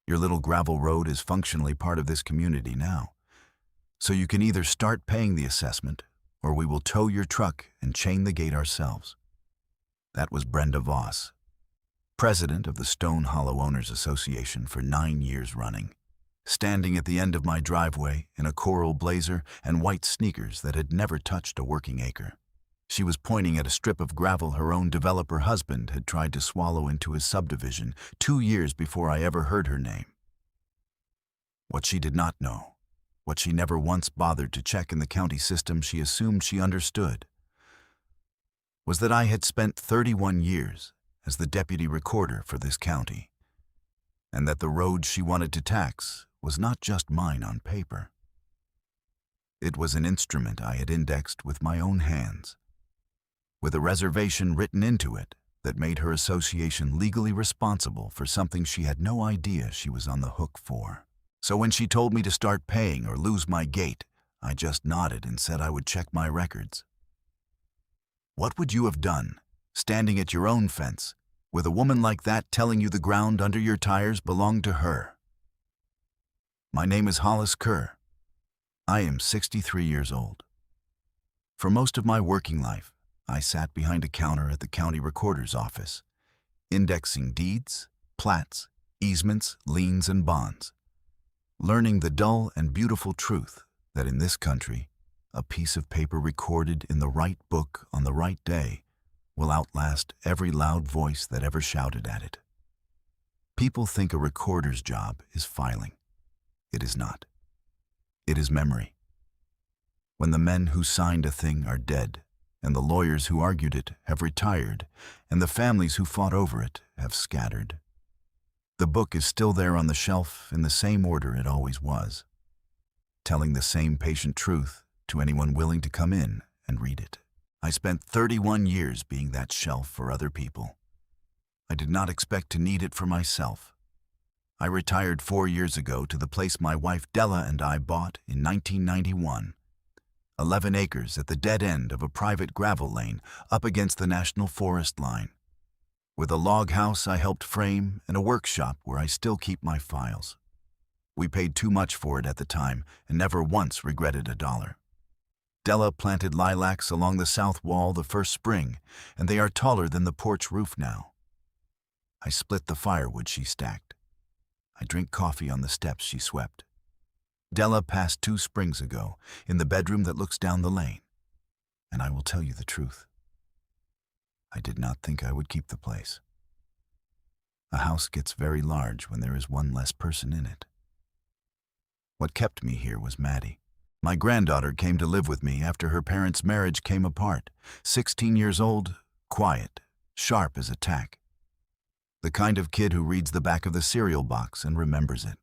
Your little gravel road is functionally part of this community now. So you can either start paying the assessment, or we will tow your truck and chain the gate ourselves. That was Brenda Voss, president of the Stone Hollow Owners Association for 9 years running, standing at the end of my driveway in a coral blazer and white sneakers that had never touched a working acre. She was pointing at a strip of gravel her own developer husband had tried to swallow into his subdivision 2 years before I ever heard her name. What she did not know, what she never once bothered to check in the county system she assumed she understood, was that I had spent 31 years as the deputy recorder for this county, and that the road she wanted to tax was not just mine on paper. It was an instrument I had indexed with my own hands, with a reservation written into it that made her association legally responsible for something she had no idea she was on the hook for. So when she told me to start paying or lose my gate, I just nodded and said I would check my records. What would you have done, standing at your own fence, with a woman like that telling you the ground under your tires belonged to her? My name is Hollis Kerr. I am 63 years old. For most of my working life, I sat behind a counter at the county recorder's office, indexing deeds, plats, easements, liens, and bonds, learning the dull and beautiful truth that in this country, a piece of paper recorded in the right book on the right day will outlast every loud voice that ever shouted at it. People think a recorder's job is filing. It is not. It is memory. When the men who signed a thing are dead, and the lawyers who argued it have retired, and the families who fought over it have scattered, the book is still there on the shelf in the same order it always was, telling the same patient truth to anyone willing to come in and read it. I spent 31 years being that shelf for other people. I did not expect to need it for myself. I retired 4 years ago to the place my wife Della and I bought in 1991, 11 acres at the dead end of a private gravel lane up against the National Forest line, with a log house I helped frame and a workshop where I still keep my files. We paid too much for it at the time and never once regretted a dollar. Della planted lilacs along the south wall the first spring, and they are taller than the porch roof now. I split the firewood she stacked. I drink coffee on the steps she swept. Della passed 2 springs ago in the bedroom that looks down the lane, and I will tell you the truth. I did not think I would keep the place. A house gets very large when there is one less person in it. What kept me here was Maddie. My granddaughter came to live with me after her parents' marriage came apart, 16 years old, quiet, sharp as a tack. The kind of kid who reads the back of the cereal box and remembers it.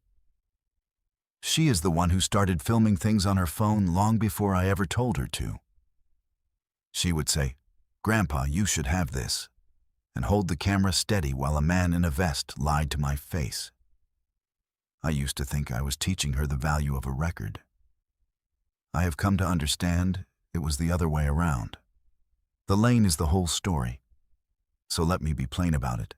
She is the one who started filming things on her phone long before I ever told her to. She would say, "Grandpa, you should have this," and hold the camera steady while a man in a vest lied to my face. I used to think I was teaching her the value of a record. I have come to understand it was the other way around. The lane is the whole story, so let me be plain about it.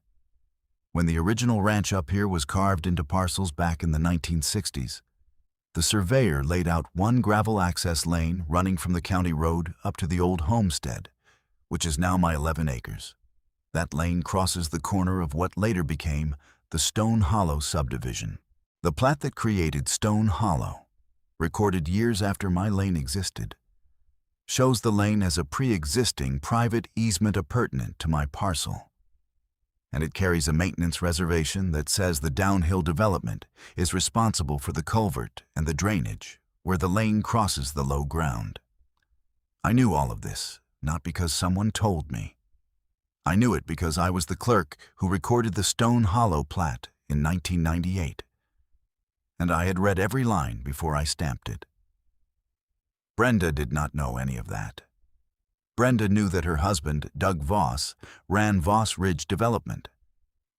When the original ranch up here was carved into parcels back in the 1960s, the surveyor laid out one gravel access lane running from the county road up to the old homestead, which is now my 11 acres. That lane crosses the corner of what later became the Stone Hollow subdivision. The plat that created Stone Hollow, recorded years after my lane existed, shows the lane as a pre-existing private easement appurtenant to my parcel. And it carries a maintenance reservation that says the downhill development is responsible for the culvert and the drainage where the lane crosses the low ground. I knew all of this, not because someone told me. I knew it because I was the clerk who recorded the Stone Hollow plat in 1998, and I had read every line before I stamped it. Brenda did not know any of that. Brenda knew that her husband, Doug Voss, ran Voss Ridge Development,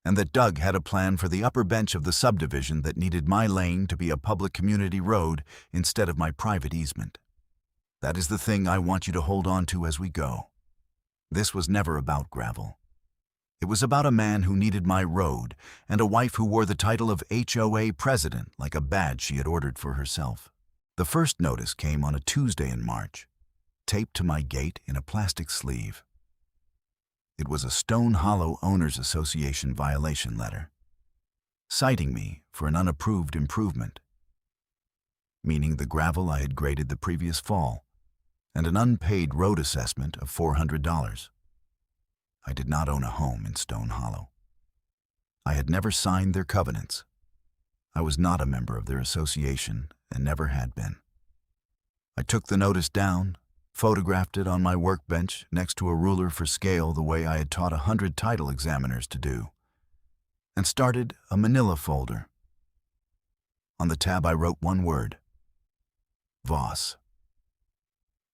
and that Doug had a plan for the upper bench of the subdivision that needed my lane to be a public community road instead of my private easement. That is the thing I want you to hold on to as we go. This was never about gravel. It was about a man who needed my road and a wife who wore the title of HOA president like a badge she had ordered for herself. The first notice came on a Tuesday in March, taped to my gate in a plastic sleeve. It was a Stone Hollow Owners Association violation letter, citing me for an unapproved improvement, meaning the gravel I had graded the previous fall, and an unpaid road assessment of $400. I did not own a home in Stone Hollow. I had never signed their covenants. I was not a member of their association and never had been. I took the notice down, photographed it on my workbench next to a ruler for scale the way I had taught 100 title examiners to do, and started a manila folder. On the tab I wrote one word: Voss.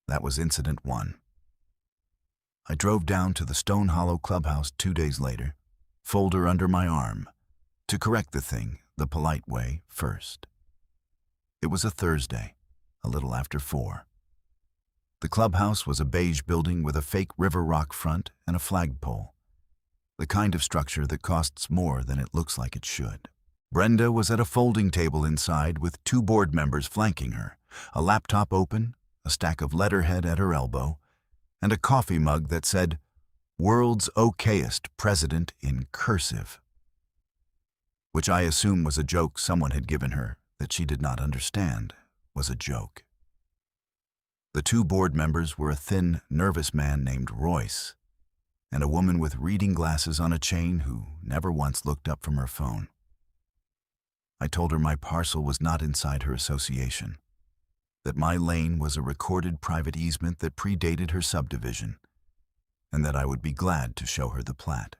That was Incident 1. I drove down to the Stone Hollow clubhouse 2 days later, folder under my arm, to correct the thing the polite way first. It was a Thursday, a little after 4. The clubhouse was a beige building with a fake river rock front and a flagpole, the kind of structure that costs more than it looks like it should. Brenda was at a folding table inside with 2 board members flanking her, a laptop open, a stack of letterhead at her elbow, and a coffee mug that said, "World's Okayest President" in cursive, which I assume was a joke someone had given her that she did not understand was a joke. The 2 board members were a thin, nervous man named Royce and a woman with reading glasses on a chain who never once looked up from her phone. I told her my parcel was not inside her association, that my lane was a recorded private easement that predated her subdivision, and that I would be glad to show her the plat.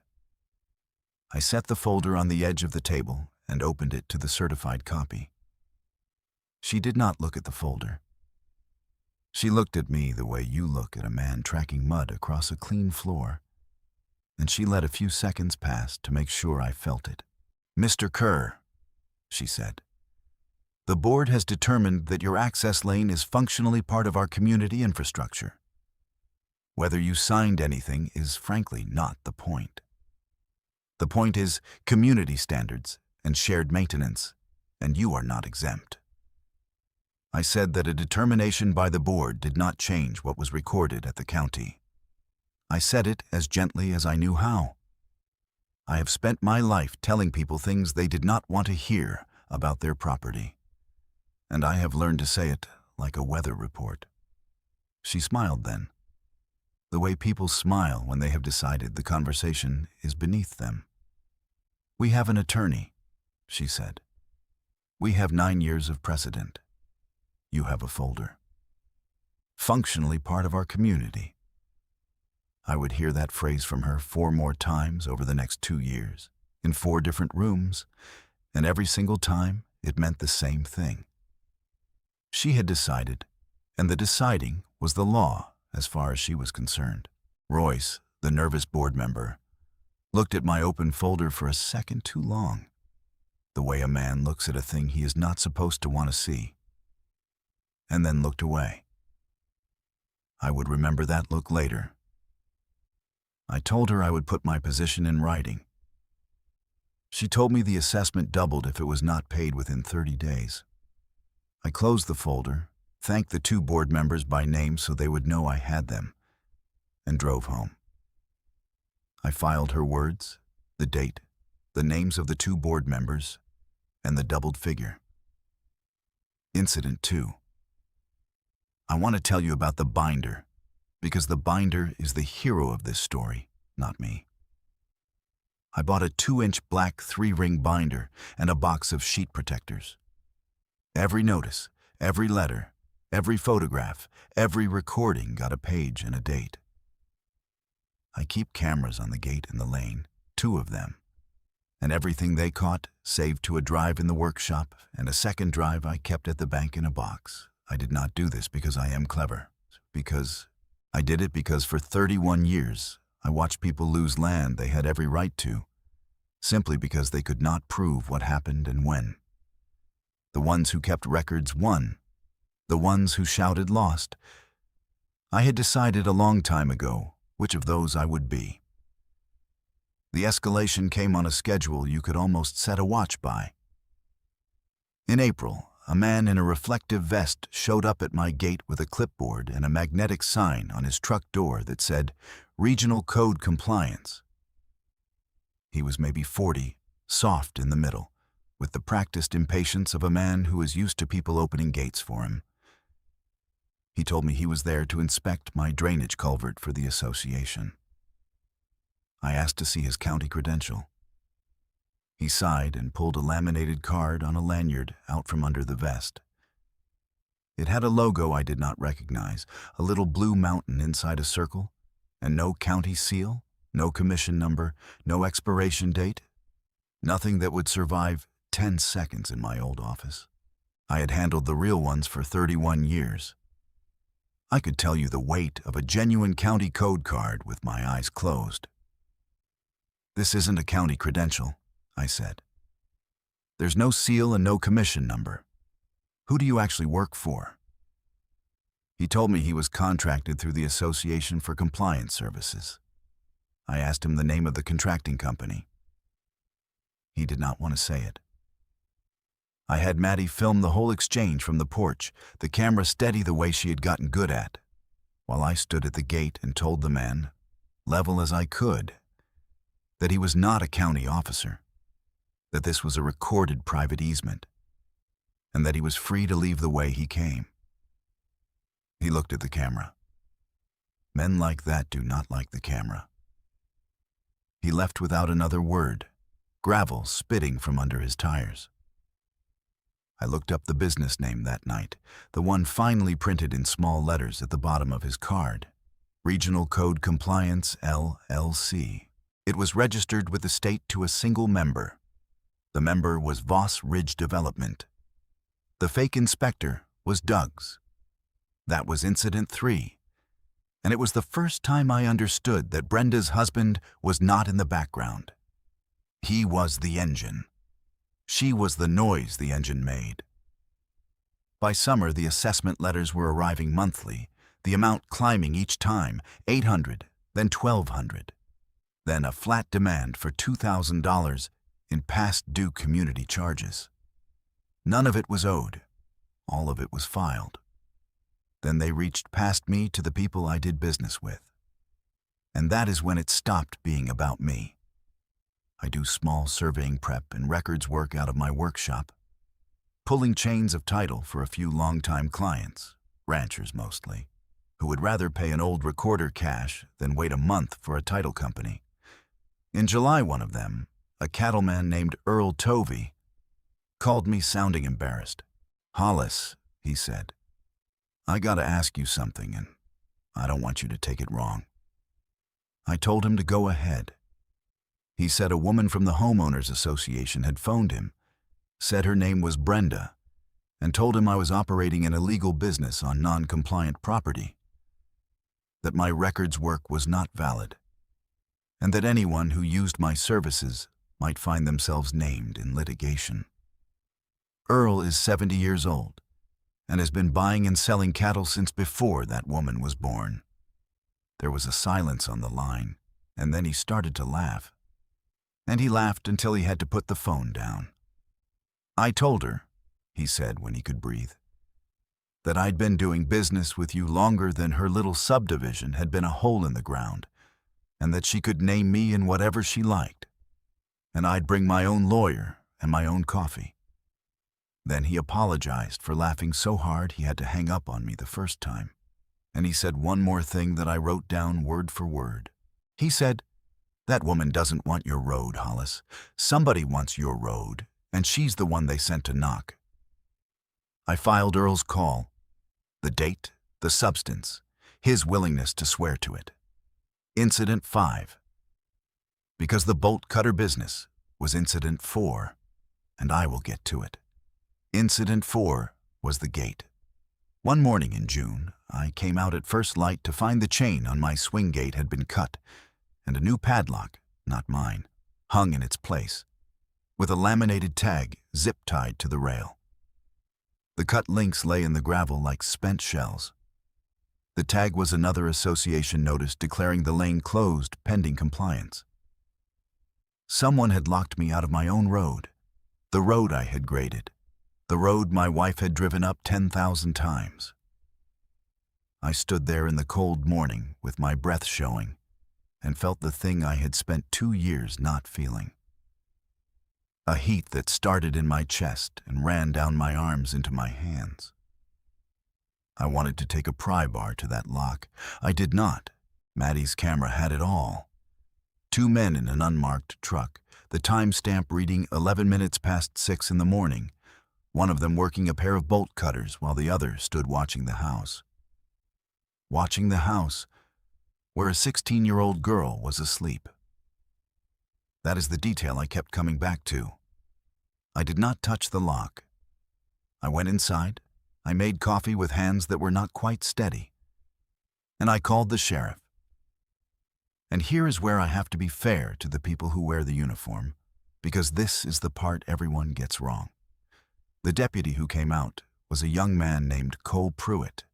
I set the folder on the edge of the table and opened it to the certified copy. She did not look at the folder. She looked at me the way you look at a man tracking mud across a clean floor, and she let a few seconds pass to make sure I felt it. "Mr. Kerr," she said, "the board has determined that your access lane is functionally part of our community infrastructure. Whether you signed anything is frankly not the point. The point is community standards and shared maintenance, and you are not exempt." I said that a determination by the board did not change what was recorded at the county. I said it as gently as I knew how. I have spent my life telling people things they did not want to hear about their property, and I have learned to say it like a weather report. She smiled then, the way people smile when they have decided the conversation is beneath them. "We have an attorney," she said. "We have 9 years of precedent. You have a folder. Functionally part of our community." I would hear that phrase from her 4 more times over the next 2 years, in 4 different rooms, and every single time it meant the same thing. She had decided, and the deciding was the law as far as she was concerned. Royce, the nervous board member, looked at my open folder for a second too long, the way a man looks at a thing he is not supposed to want to see, and then looked away. I would remember that look later. I told her I would put my position in writing. She told me the assessment doubled if it was not paid within 30 days. I closed the folder, thanked the 2 board members by name so they would know I had them, and drove home. I filed her words, the date, the names of the 2 board members, and the doubled figure. Incident 2. I want to tell you about the binder, because the binder is the hero of this story, not me. I bought a 2-inch black 3-ring binder and a box of sheet protectors. Every notice, every letter, every photograph, every recording got a page and a date. I keep cameras on the gate and the lane, 2 of them, and everything they caught saved to a drive in the workshop and a second drive I kept at the bank in a box. I did not do this because I am clever, I did it because for 31 years I watched people lose land they had every right to, simply because they could not prove what happened and when. The ones who kept records won. The ones who shouted lost. I had decided a long time ago which of those I would be. The escalation came on a schedule you could almost set a watch by. In April, a man in a reflective vest showed up at my gate with a clipboard and a magnetic sign on his truck door that said, "Regional Code Compliance." He was maybe 40, soft in the middle, with the practiced impatience of a man who is used to people opening gates for him. He told me he was there to inspect my drainage culvert for the association. I asked to see his county credential. He sighed and pulled a laminated card on a lanyard out from under the vest. It had a logo I did not recognize, a little blue mountain inside a circle, and no county seal, no commission number, no expiration date, nothing that would survive 10 seconds in my old office. I had handled the real ones for 31 years. I could tell you the weight of a genuine county code card with my eyes closed. "This isn't a county credential," I said. "There's no seal and no commission number. Who do you actually work for?" He told me he was contracted through the Association for Compliance Services. I asked him the name of the contracting company. He did not want to say it. I had Maddie film the whole exchange from the porch, the camera steady the way she had gotten good at, while I stood at the gate and told the man, level as I could, that he was not a county officer, that this was a recorded private easement, and that he was free to leave the way he came. He looked at the camera. Men like that do not like the camera. He left without another word, gravel spitting from under his tires. I looked up the business name that night, the one finely printed in small letters at the bottom of his card. Regional Code Compliance, LLC. It was registered with the state to a single member. The member was Voss Ridge Development. The fake inspector was Doug's. That was Incident 3. And it was the first time I understood that Brenda's husband was not in the background. He was the engine. She was the noise the engine made. By summer, the assessment letters were arriving monthly, the amount climbing each time, $800, then $1,200. Then a flat demand for $2,000 in past due community charges. None of it was owed. All of it was filed. Then they reached past me to the people I did business with. And that is when it stopped being about me. I do small surveying prep and records work out of my workshop, pulling chains of title for a few longtime clients, ranchers mostly, who would rather pay an old recorder cash than wait a month for a title company. In July, one of them, a cattleman named Earl Tovey, called me sounding embarrassed. "Hollis," he said, "I gotta ask you something, and I don't want you to take it wrong." I told him to go ahead. He said a woman from the Homeowners Association had phoned him, said her name was Brenda, and told him I was operating an illegal business on non-compliant property, that my records work was not valid, and that anyone who used my services might find themselves named in litigation. Earl is 70 years old and has been buying and selling cattle since before that woman was born. There was a silence on the line, and then he started to laugh. And he laughed until he had to put the phone down. "I told her," he said when he could breathe, "that I'd been doing business with you longer than her little subdivision had been a hole in the ground, and that she could name me in whatever she liked, and I'd bring my own lawyer and my own coffee." Then he apologized for laughing so hard he had to hang up on me the first time, and he said one more thing that I wrote down word for word. He said, "That woman doesn't want your road, Hollis. Somebody wants your road, and she's the one they sent to knock." I filed Earl's call, the date, the substance, his willingness to swear to it. Incident 5. Because the bolt cutter business was Incident 4, and I will get to it. Incident 4 was the gate. One morning in June, I came out at first light to find the chain on my swing gate had been cut, and a new padlock, not mine, hung in its place, with a laminated tag zip-tied to the rail. The cut links lay in the gravel like spent shells. The tag was another association notice declaring the lane closed pending compliance. Someone had locked me out of my own road, the road I had graded, the road my wife had driven up 10,000 times. I stood there in the cold morning with my breath showing and felt the thing I had spent 2 years not feeling. A heat that started in my chest and ran down my arms into my hands. I wanted to take a pry bar to that lock. I did not. Maddie's camera had it all. 2 men in an unmarked truck, the timestamp reading 11 minutes past 6 in the morning, one of them working a pair of bolt cutters while the other stood watching the house. Watching the house, where a 16-year-old girl was asleep. That is the detail I kept coming back to. I did not touch the lock. I went inside. I made coffee with hands that were not quite steady. And I called the sheriff. And here is where I have to be fair to the people who wear the uniform, because this is the part everyone gets wrong. The deputy who came out was a young man named Cole Pruitt.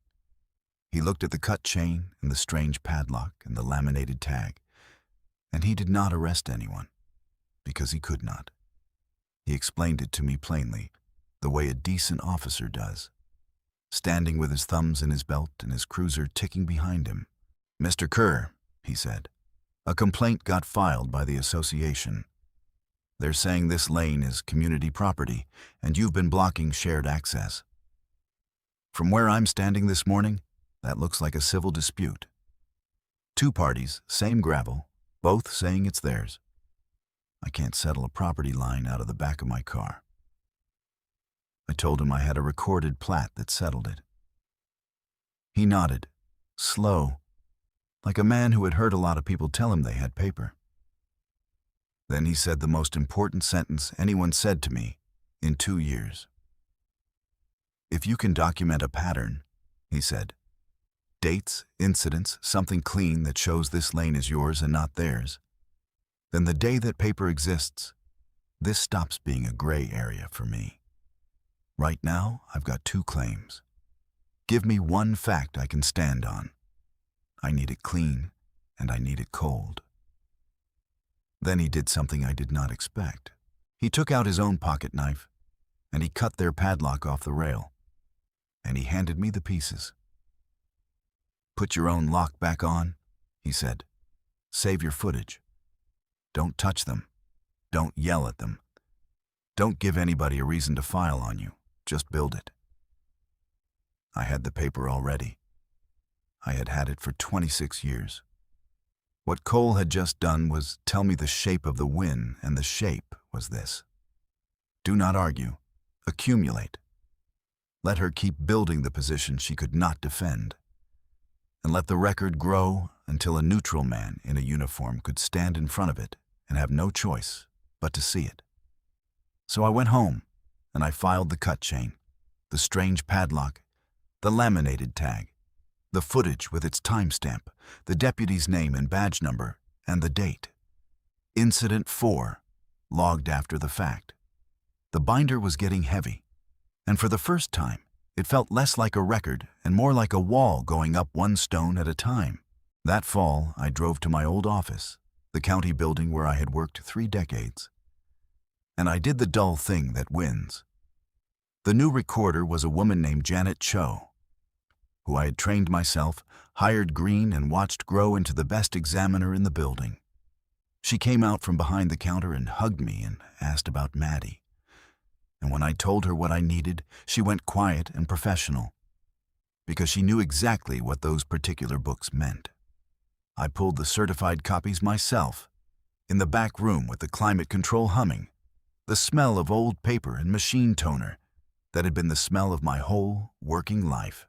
He looked at the cut chain and the strange padlock and the laminated tag, and he did not arrest anyone, because he could not. He explained it to me plainly, the way a decent officer does, standing with his thumbs in his belt and his cruiser ticking behind him. "Mr. Kerr," he said, "a complaint got filed by the association. They're saying this lane is community property, and you've been blocking shared access. From where I'm standing this morning, that looks like a civil dispute. 2 parties, same gravel, both saying it's theirs. I can't settle a property line out of the back of my car." I told him I had a recorded plat that settled it. He nodded, slow, like a man who had heard a lot of people tell him they had paper. Then he said the most important sentence anyone said to me in 2 years. "If you can document a pattern," he said, "dates, incidents, something clean that shows this lane is yours and not theirs, then the day that paper exists, this stops being a gray area for me. Right now, I've got 2 claims. Give me one fact I can stand on. I need it clean, and I need it cold." Then he did something I did not expect. He took out his own pocket knife, and he cut their padlock off the rail, and he handed me the pieces. "Put your own lock back on," he said. "Save your footage. Don't touch them. Don't yell at them. Don't give anybody a reason to file on you. Just build it." I had the paper already. I had had it for 26 years. What Cole had just done was tell me the shape of the win, and the shape was this. Do not argue. Accumulate. Let her keep building the position she could not defend. And let the record grow until a neutral man in a uniform could stand in front of it and have no choice but to see it. So I went home, and I filed the cut chain, the strange padlock, the laminated tag, the footage with its timestamp, the deputy's name and badge number, and the date. Incident 4, logged after the fact. The binder was getting heavy, and for the first time, it felt less like a record and more like a wall going up 1 stone at a time. That fall, I drove to my old office, the county building where I had worked 3 decades. And I did the dull thing that wins. The new recorder was a woman named Janet Cho, who I had trained myself, hired green, and watched grow into the best examiner in the building. She came out from behind the counter and hugged me and asked about Maddie. And when I told her what I needed, she went quiet and professional, because she knew exactly what those particular books meant. I pulled the certified copies myself, in the back room with the climate control humming, the smell of old paper and machine toner that had been the smell of my whole working life.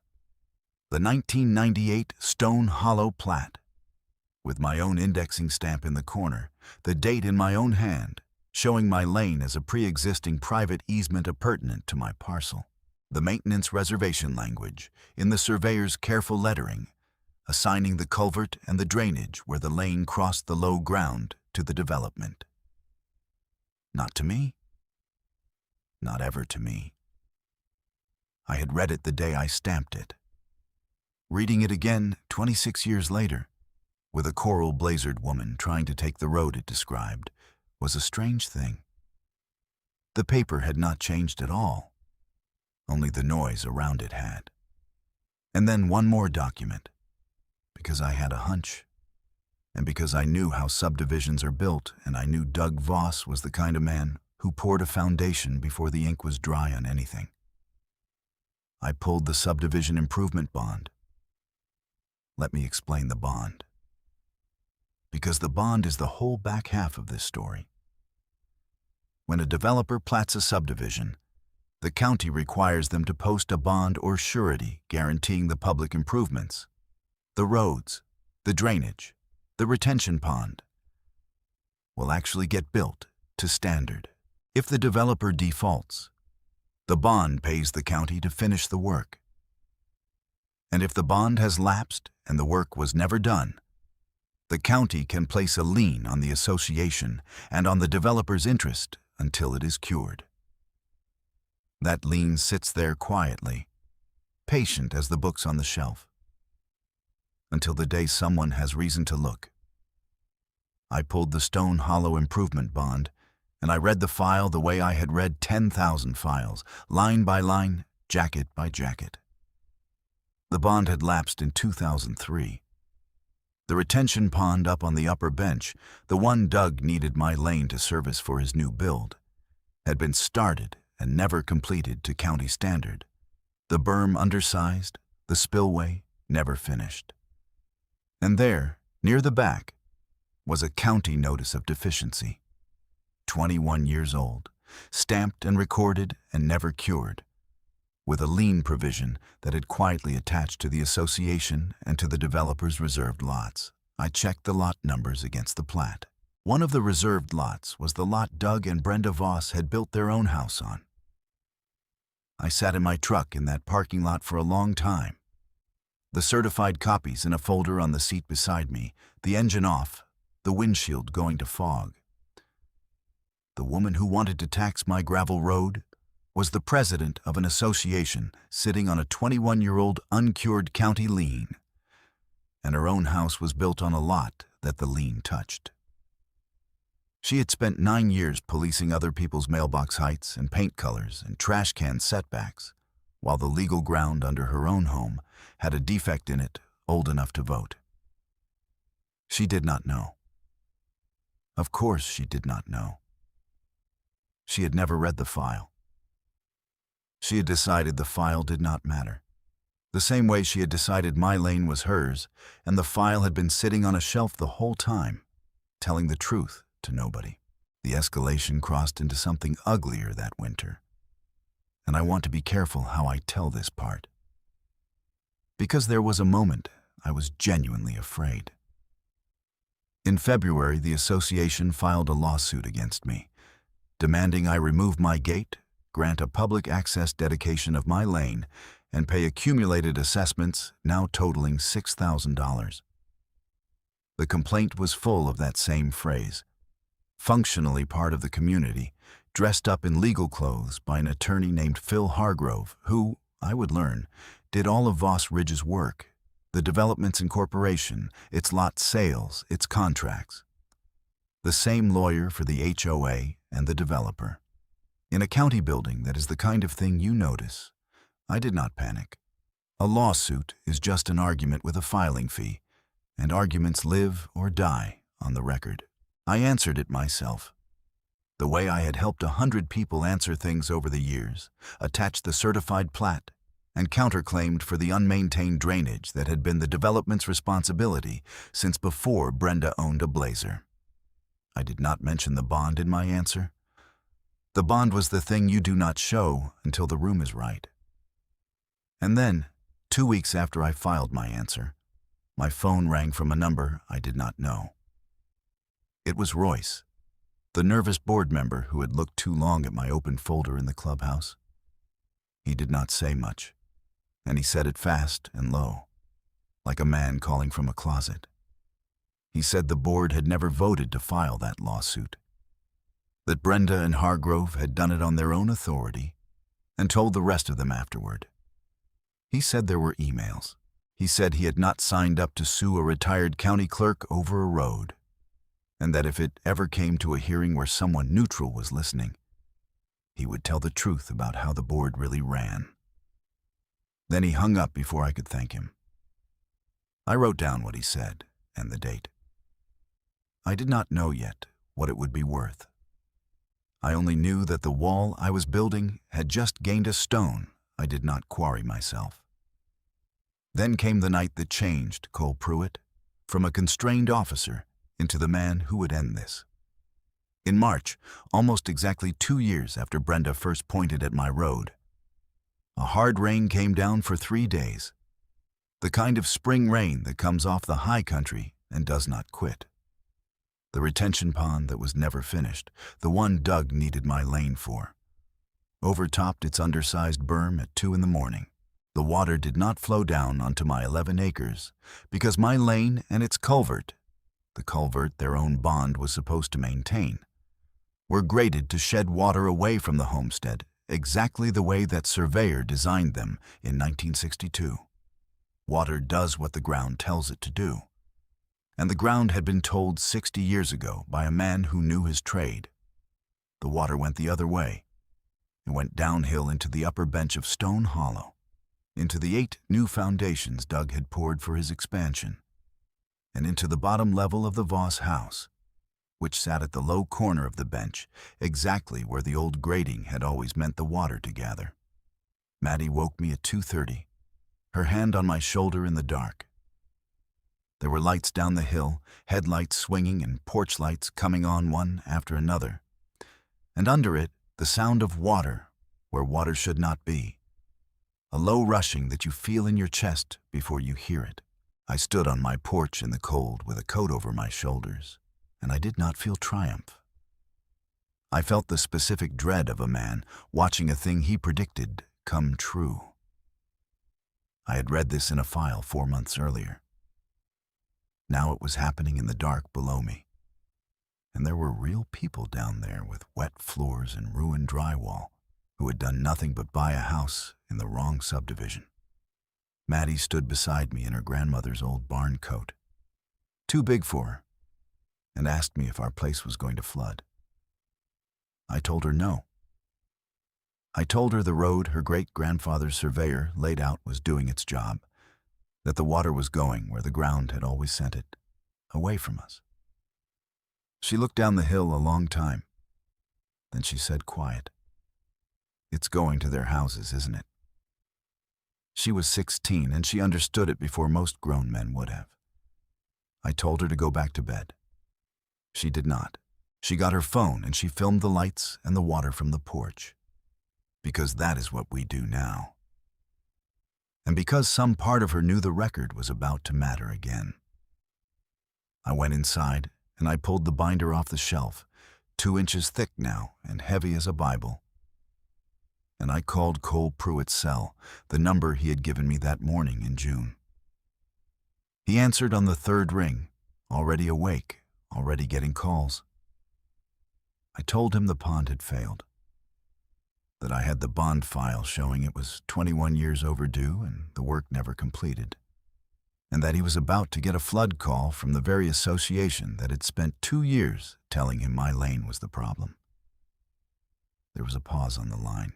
The 1998 Stone Hollow Plat, with my own indexing stamp in the corner, the date in my own hand, showing my lane as a pre-existing private easement appurtenant to my parcel. The maintenance reservation language, in the surveyor's careful lettering, assigning the culvert and the drainage where the lane crossed the low ground to the development. Not to me. Not ever to me. I had read it the day I stamped it. Reading it again 26 years later, with a coral blazered woman trying to take the road it described, was a strange thing. The paper had not changed at all. Only the noise around it had. And then one more document, because I had a hunch, and because I knew how subdivisions are built, and I knew Doug Voss was the kind of man who poured a foundation before the ink was dry on anything. I pulled the subdivision improvement bond. Let me explain the bond. Because the bond is the whole back half of this story. When a developer plats a subdivision, the county requires them to post a bond or surety guaranteeing the public improvements, the roads, the drainage, the retention pond, will actually get built to standard. If the developer defaults, the bond pays the county to finish the work. And if the bond has lapsed and the work was never done, the county can place a lien on the association and on the developer's interest until it is cured. That lien sits there quietly, patient as the books on the shelf, until the day someone has reason to look. I pulled the Stone Hollow improvement bond, and I read the file the way I had read 10,000 files, line by line, jacket by jacket. The bond had lapsed in 2003. The retention pond up on the upper bench, the one Doug needed my lane to service for his new build, had been started and never completed to county standard. The berm undersized, the spillway never finished. And there, near the back, was a county notice of deficiency. 21 years old, stamped and recorded and never cured, with a lien provision that had quietly attached to the association and to the developer's reserved lots. I checked the lot numbers against the plat. One of the reserved lots was the lot Doug and Brenda Voss had built their own house on. I sat in my truck in that parking lot for a long time, the certified copies in a folder on the seat beside me, the engine off, the windshield going to fog. The woman who wanted to tax my gravel road was the president of an association sitting on a 21-year-old uncured county lien, and her own house was built on a lot that the lien touched. She had spent 9 years policing other people's mailbox heights and paint colors and trash can setbacks, while the legal ground under her own home had a defect in it old enough to vote. She did not know. Of course she did not know. She had never read the file. She had decided the file did not matter, the same way she had decided my lane was hers, and the file had been sitting on a shelf the whole time, telling the truth to nobody. The escalation crossed into something uglier that winter, and I want to be careful how I tell this part, because there was a moment I was genuinely afraid. In February, the association filed a lawsuit against me, demanding I remove my gate, grant a public access dedication of my lane, and pay accumulated assessments now totaling $6,000. The complaint was full of that same phrase, functionally part of the community, dressed up in legal clothes by an attorney named Phil Hargrove, who, I would learn, did all of Voss Ridge's work, the development's incorporation, its lot sales, its contracts. The same lawyer for the HOA and the developer. In a county building that is the kind of thing you notice, I did not panic. A lawsuit is just an argument with a filing fee, and arguments live or die on the record. I answered it myself, the way I had helped 100 people answer things over the years, attached the certified plat, and counterclaimed for the unmaintained drainage that had been the development's responsibility since before Brenda owned a blazer. I did not mention the bond in my answer. The bond was the thing you do not show until the room is right. And then, 2 weeks after I filed my answer, my phone rang from a number I did not know. It was Royce, the nervous board member who had looked too long at my open folder in the clubhouse. He did not say much, and he said it fast and low, like a man calling from a closet. He said the board had never voted to file that lawsuit, that Brenda and Hargrove had done it on their own authority, and told the rest of them afterward. He said there were emails. He said he had not signed up to sue a retired county clerk over a road, and that if it ever came to a hearing where someone neutral was listening, he would tell the truth about how the board really ran. Then he hung up before I could thank him. I wrote down what he said and the date. I did not know yet what it would be worth. I only knew that the wall I was building had just gained a stone I did not quarry myself. Then came the night that changed Cole Pruitt from a constrained officer into the man who would end this. In March, almost exactly 2 years after Brenda first pointed at my road, a hard rain came down for 3 days, the kind of spring rain that comes off the high country and does not quit. The retention pond that was never finished, the one Doug needed my lane for, overtopped its undersized berm at 2 in the morning. The water did not flow down onto my 11 acres because my lane and its culvert, the culvert their own bond was supposed to maintain, were graded to shed water away from the homestead exactly the way that surveyor designed them in 1962. Water does what the ground tells it to do. And the ground had been told 60 years ago by a man who knew his trade. The water went the other way. It went downhill into the upper bench of Stone Hollow, into the 8 new foundations Doug had poured for his expansion, and into the bottom level of the Voss house, which sat at the low corner of the bench, exactly where the old grading had always meant the water to gather. Maddie woke me at 2:30, her hand on my shoulder in the dark. There were lights down the hill, headlights swinging and porch lights coming on one after another, and under it, the sound of water where water should not be, a low rushing that you feel in your chest before you hear it. I stood on my porch in the cold with a coat over my shoulders, and I did not feel triumph. I felt the specific dread of a man watching a thing he predicted come true. I had read this in a file 4 months earlier. Now it was happening in the dark below me, and there were real people down there with wet floors and ruined drywall who had done nothing but buy a house in the wrong subdivision. Maddie stood beside me in her grandmother's old barn coat, too big for her, and asked me if our place was going to flood. I told her no. I told her the road her great-grandfather's surveyor laid out was doing its job, that the water was going where the ground had always sent it, away from us. She looked down the hill a long time. Then she said quiet, "It's going to their houses, isn't it?" She was 16 and she understood it before most grown men would have. I told her to go back to bed. She did not. She got her phone and she filmed the lights and the water from the porch. Because that is what we do now. And because some part of her knew the record was about to matter again. I went inside and I pulled the binder off the shelf, 2 inches thick now and heavy as a Bible. And I called Cole Pruitt's cell, the number he had given me that morning in June. He answered on the 3rd ring, already awake, already getting calls. I told him the pond had failed, that I had the bond file showing it was 21 years overdue and the work never completed, and that he was about to get a flood call from the very association that had spent 2 years telling him my lane was the problem. There was a pause on the line.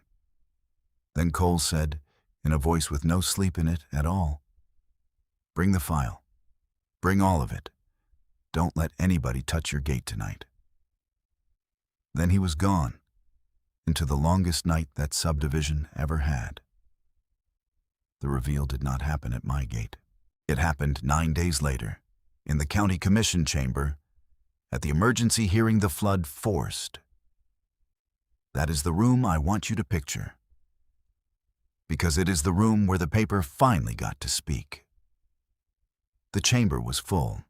Then Cole said, in a voice with no sleep in it at all, "Bring the file. Bring all of it. Don't let anybody touch your gate tonight." Then he was gone, into the longest night that subdivision ever had. The reveal did not happen at my gate. It happened 9 days later, in the county commission chamber, at the emergency hearing the flood forced. That is the room I want you to picture, because it is the room where the paper finally got to speak. The chamber was full.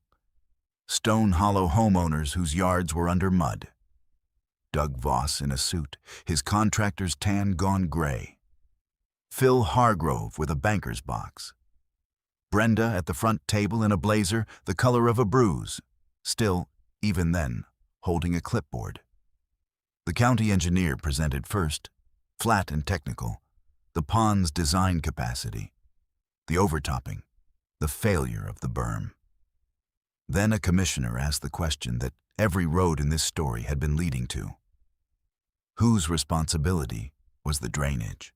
Stone Hollow homeowners whose yards were under mud. Doug Voss in a suit, his contractor's tan gone gray. Phil Hargrove with a banker's box. Brenda at the front table in a blazer the color of a bruise, still, even then, holding a clipboard. The county engineer presented first, flat and technical, the pond's design capacity, the overtopping, the failure of the berm. Then a commissioner asked the question that every road in this story had been leading to. Whose responsibility was the drainage?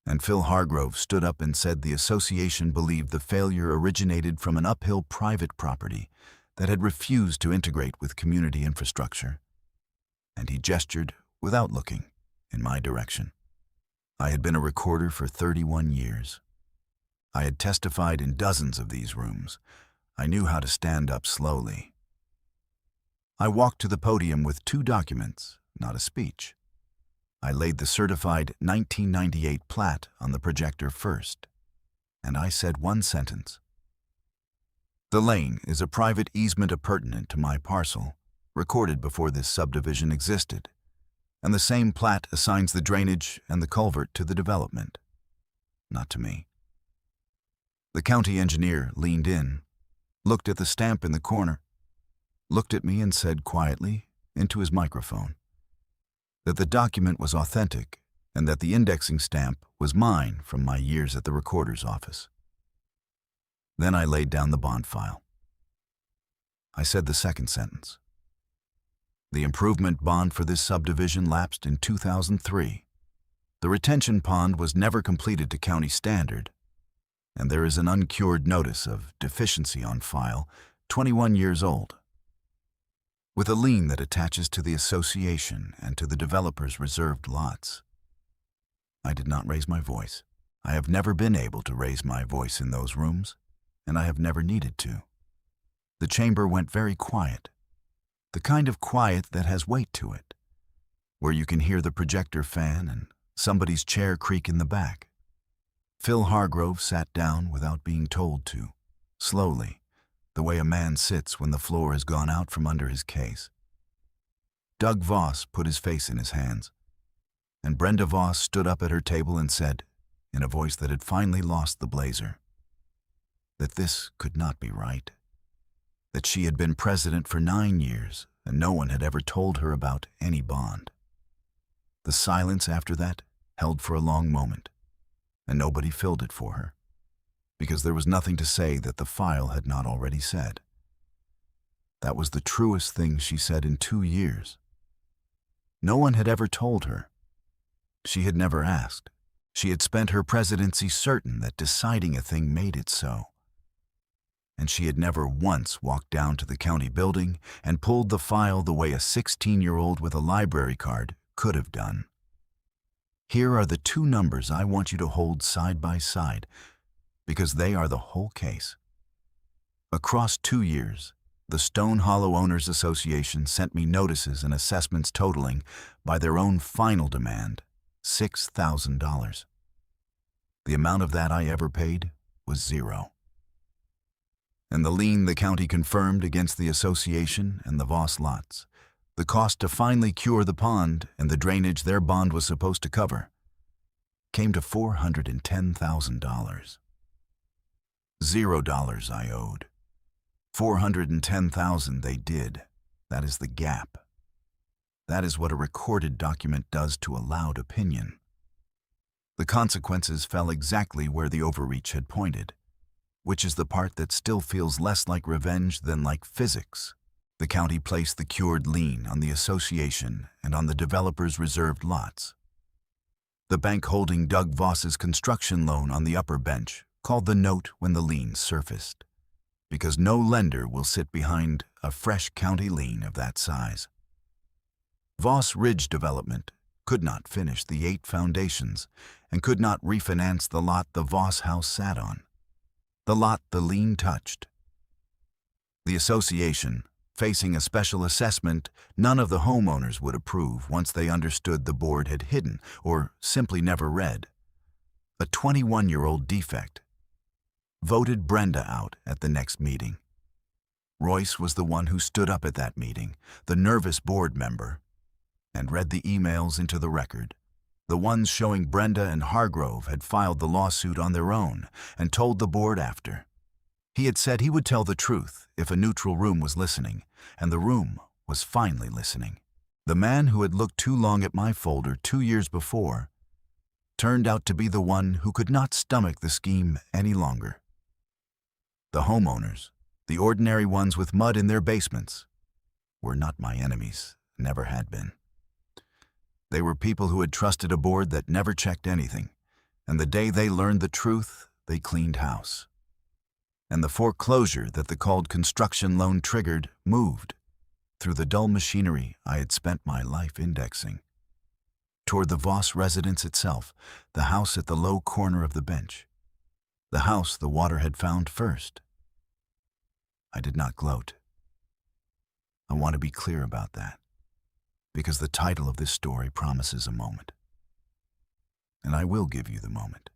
And Phil Hargrove stood up and said the association believed the failure originated from an uphill private property that had refused to integrate with community infrastructure. And he gestured, without looking, in my direction. I had been a recorder for 31 years. I had testified in dozens of these rooms. I knew how to stand up slowly. I walked to the podium with 2 documents, not a speech. I laid the certified 1998 plat on the projector first, and I said one sentence. The lane is a private easement appurtenant to my parcel, recorded before this subdivision existed, and the same plat assigns the drainage and the culvert to the development, not to me. The county engineer leaned in, looked at the stamp in the corner, looked at me and said quietly into his microphone that the document was authentic and that the indexing stamp was mine from my years at the recorder's office. Then I laid down the bond file. I said the second sentence. The improvement bond for this subdivision lapsed in 2003. The retention pond was never completed to county standard, and there is an uncured notice of deficiency on file, 21 years old, with a lien that attaches to the association and to the developer's reserved lots. I did not raise my voice. I have never been able to raise my voice in those rooms, and I have never needed to. The chamber went very quiet, the kind of quiet that has weight to it, where you can hear the projector fan and somebody's chair creak in the back. Phil Hargrove sat down without being told to, slowly, the way a man sits when the floor has gone out from under his case. Doug Voss put his face in his hands, and Brenda Voss stood up at her table and said, in a voice that had finally lost the blazer, that this could not be right, that she had been president for 9 years and no one had ever told her about any bond. The silence after that held for a long moment, and nobody filled it for her, because there was nothing to say that the file had not already said. That was the truest thing she said in 2 years. No one had ever told her. She had never asked. She had spent her presidency certain that deciding a thing made it so. And she had never once walked down to the county building and pulled the file the way a 16-year-old with a library card could have done. Here are the 2 numbers I want you to hold side by side, because they are the whole case. Across 2 years, the Stone Hollow Owners Association sent me notices and assessments totaling, by their own final demand, $6,000. The amount of that I ever paid was 0. And the lien the county confirmed against the association and the Voss lots, the cost to finally cure the pond and the drainage their bond was supposed to cover, came to $410,000. $0 I owed. $410,000 they did. That is the gap. That is what a recorded document does to a loud opinion. The consequences fell exactly where the overreach had pointed, which is the part that still feels less like revenge than like physics. The county placed the cured lien on the association and on the developer's reserved lots. The bank holding Doug Voss's construction loan on the upper bench called the note when the lien surfaced, because no lender will sit behind a fresh county lien of that size. Voss Ridge Development could not finish the 8 foundations and could not refinance the lot the Voss house sat on, the lot the lien touched. The association, facing a special assessment none of the homeowners would approve once they understood the board had hidden, or simply never read, a 21-year-old defect, voted Brenda out at the next meeting. Royce was the one who stood up at that meeting, the nervous board member, and read the emails into the record, the ones showing Brenda and Hargrove had filed the lawsuit on their own and told the board after. He had said he would tell the truth if a neutral room was listening, and the room was finally listening. The man who had looked too long at my folder 2 years before turned out to be the one who could not stomach the scheme any longer. The homeowners, the ordinary ones with mud in their basements, were not my enemies, never had been. They were people who had trusted a board that never checked anything, and the day they learned the truth, they cleaned house. And the foreclosure that the called construction loan triggered moved through the dull machinery I had spent my life indexing, toward the Voss residence itself, the house at the low corner of the bench, the house the water had found first. I did not gloat. I want to be clear about that, because the title of this story promises a moment. And I will give you the moment.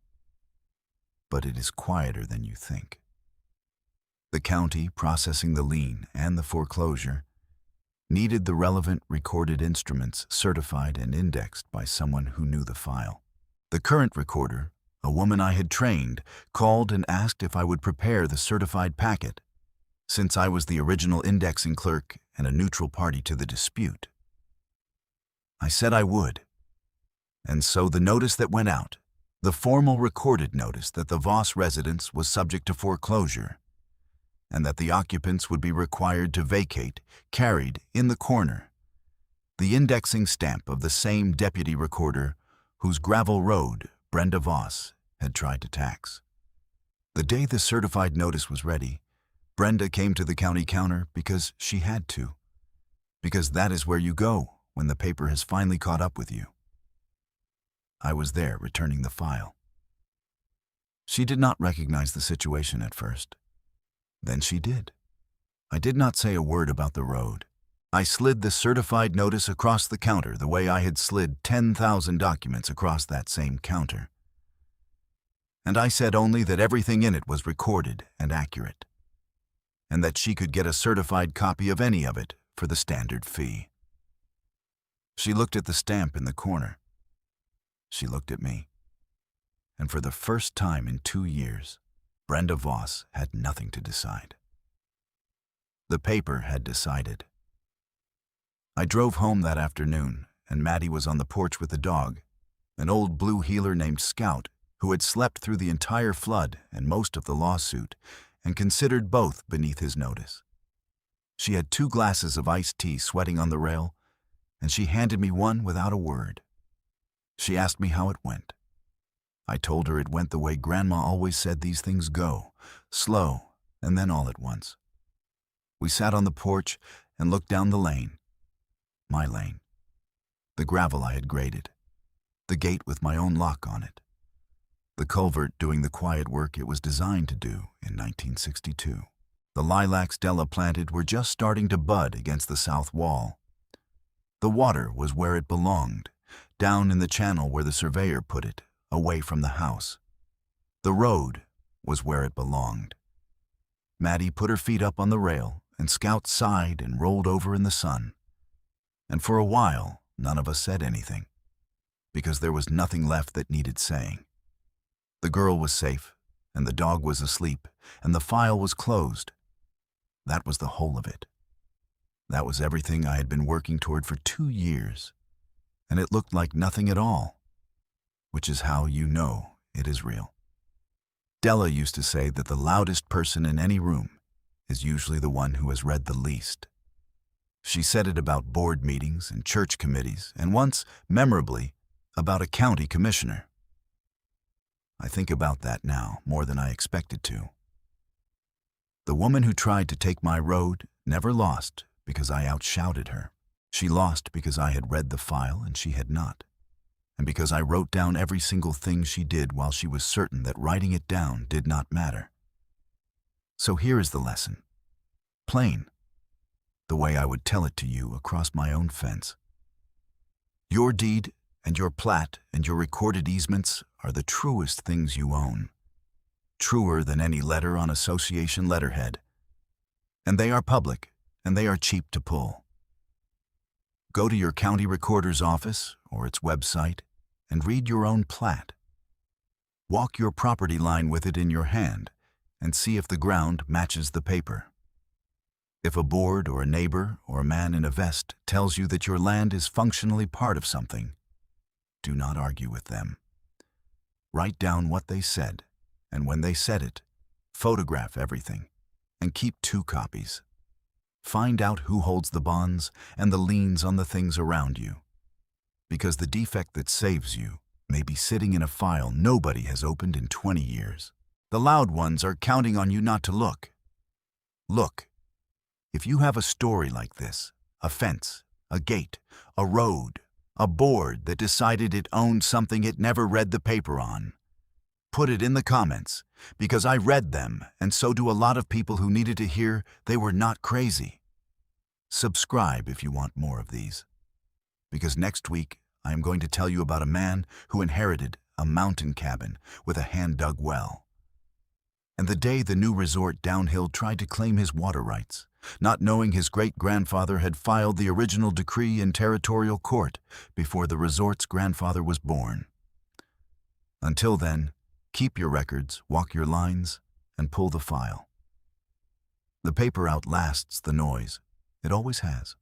But it is quieter than you think. The county processing the lien and the foreclosure needed the relevant recorded instruments certified and indexed by someone who knew the file. The current recorder, a woman I had trained, called and asked if I would prepare the certified packet, since I was the original indexing clerk and a neutral party to the dispute. I said I would. And so the notice that went out, the formal recorded notice that the Voss residence was subject to foreclosure, and that the occupants would be required to vacate, carried in the corner the indexing stamp of the same deputy recorder whose gravel road Brenda Voss had tried to tax. The day the certified notice was ready, Brenda came to the county counter because she had to, because that is where you go when the paper has finally caught up with you. I was there returning the file. She did not recognize the situation at first. Then she did. I did not say a word about the road. I slid the certified notice across the counter the way I had slid 10,000 documents across that same counter. And I said only that everything in it was recorded and accurate, and that she could get a certified copy of any of it for the standard fee. She looked at the stamp in the corner. She looked at me. And for the first time in 2 years, Brenda Voss had nothing to decide. The paper had decided. I drove home that afternoon, and Maddie was on the porch with the dog, an old blue heeler named Scout, who had slept through the entire flood and most of the lawsuit, and considered both beneath his notice. She had 2 glasses of iced tea sweating on the rail, and she handed me one without a word. She asked me how it went. I told her it went the way Grandma always said these things go, slow, and then all at once. We sat on the porch and looked down the lane, my lane, the gravel I had graded, the gate with my own lock on it, the culvert doing the quiet work it was designed to do in 1962. The lilacs Della planted were just starting to bud against the south wall. The water was where it belonged, down in the channel where the surveyor put it, away from the house. The road was where it belonged. Maddie put her feet up on the rail, and Scout sighed and rolled over in the sun. And for a while, none of us said anything, because there was nothing left that needed saying. The girl was safe, and the dog was asleep, and the file was closed. That was the whole of it. That was everything I had been working toward for 2 years, and it looked like nothing at all, which is how you know it is real. Della used to say that the loudest person in any room is usually the one who has read the least. She said it about board meetings and church committees, and once, memorably, about a county commissioner. I think about that now more than I expected to. The woman who tried to take my road never lost because I outshouted her. She lost because I had read the file and she had not, and because I wrote down every single thing she did while she was certain that writing it down did not matter. So here is the lesson. Plain, the way I would tell it to you across my own fence. Your deed and your plat and your recorded easements are the truest things you own, truer than any letter on association letterhead. And they are public, and they are cheap to pull. Go to your county recorder's office or its website and read your own plat. Walk your property line with it in your hand and see if the ground matches the paper. If a board or a neighbor or a man in a vest tells you that your land is functionally part of something, do not argue with them. Write down what they said, and when they said it, photograph everything, and keep 2 copies. Find out who holds the bonds and the liens on the things around you. Because the defect that saves you may be sitting in a file nobody has opened in 20 years. The loud ones are counting on you not to look. Look. If you have a story like this, a fence, a gate, a road, a board that decided it owned something it never read the paper on, put it in the comments, because I read them, and so do a lot of people who needed to hear they were not crazy. Subscribe if you want more of these. Because next week, I am going to tell you about a man who inherited a mountain cabin with a hand-dug well. And the day the new resort downhill tried to claim his water rights, not knowing his great-grandfather had filed the original decree in territorial court before the resort's grandfather was born. Until then, keep your records, walk your lines, and pull the file. The paper outlasts the noise. It always has.